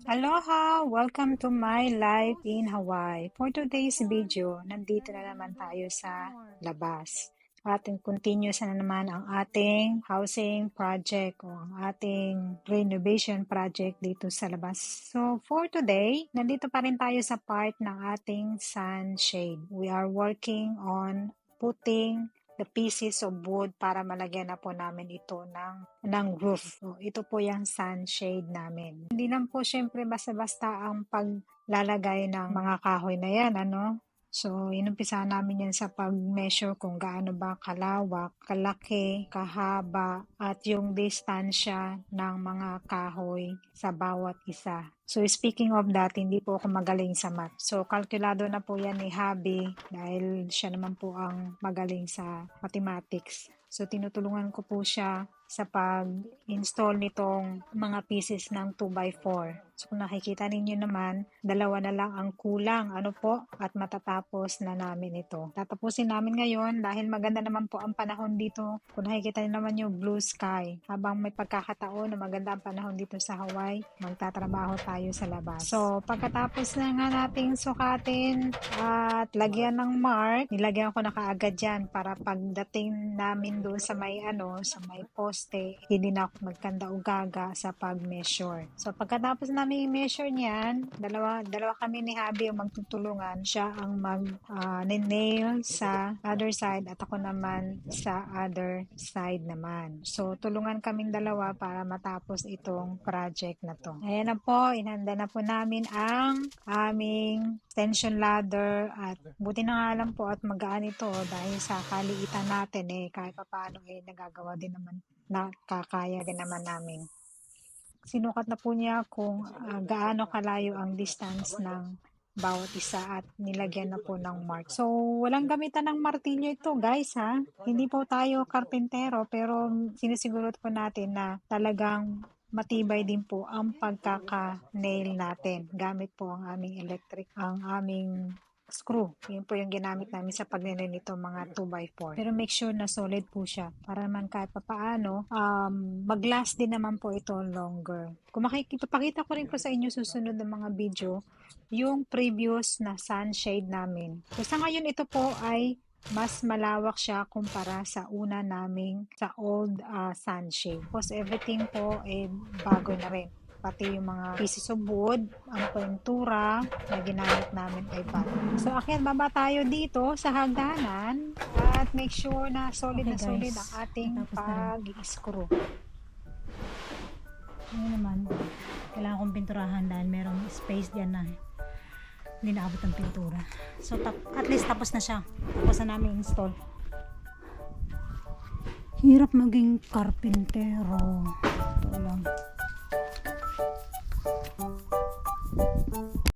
Aloha! Welcome to my life in Hawaii. For today's video, nandito na naman tayo sa labas. Ating continuous na naman ang ating housing project o ang ating renovation project dito sa labas. So for today, nandito pa rin tayo sa part ng ating sunshade. We are working on putting the pieces of wood para malagyan na po namin ito ng roof. So, ito po yung sunshade namin. Hindi lang po syempre basta-basta ang paglalagay ng mga kahoy na yan, ano? So, inumpisa namin yan sa pag-measure kung gaano ba kalawak, kalaki, kahaba, at yung distansya ng mga kahoy sa bawat isa. So, speaking of that, hindi po ako magaling sa math. So, kalkulado na po yan ni Habi dahil siya naman po ang magaling sa mathematics. So, tinutulungan ko po siya sa pag-install nitong mga pieces ng 2x4. So, kung nakikita ninyo naman, dalawa na lang ang kulang, at matatapos na namin ito. Tatapusin namin ngayon dahil maganda naman po ang panahon dito. Kung nakikita niyo naman yung blue sky, habang may pagkakataon na maganda ang panahon dito sa Hawaii, magtatrabaho tayo sa labas. So, pagkatapos na nga nating sukatin at lagyan ng mark, nilagyan ko na kaagad yan para pagdating namin doon sa may poste, hindi na ako magkanda-ugaga sa pag-measure. So, pagkatapos namin i-measure niyan, dalawa kami ni Habi ang magtutulungan. Siya ang mag-nail sa other side at ako naman sa other side naman. So, tulungan kaming dalawa para matapos itong project na to. Ayan na po, inhanda na po namin ang aming extension ladder at buti na nga lang po at magaan ito dahil sa kaliitan natin kahit pa paano nagagawa din naman, nakakaya din naman namin. Sinukat na po niya kung gaano kalayo ang distance ng bawat isa at nilagyan na po ng mark. So, walang gamitan ng martilyo ito guys ha. Hindi po tayo karpentero pero sinisiguro po natin na talagang matibay din po ang pagkaka-nail natin. Gamit po ang aming ang aming screw. Yun po yung ginamit namin sa pag-nail nito mga 2x4. Pero make sure na solid po siya para naman kahit papaano mag-last din naman po ito longer. Kung pakita ko rin po sa inyo susunod ng mga video yung previous na sunshade namin. So sa ngayon ito po ay mas malawak siya kumpara sa una naming sa old sunshade. Because everything po bago na rin. Pati yung mga pieces of wood, ang pintura na ginamit namin ay bago. So, akyat baba tayo dito sa hagdanan at make sure na solid na solid ang ating pag-screw. Ano naman, kailangan kong pinturahan dahil merong space dyan na hindi naabot ang pintura. So, at least tapos na siya. Tapos na namin install. Hirap maging karpintero.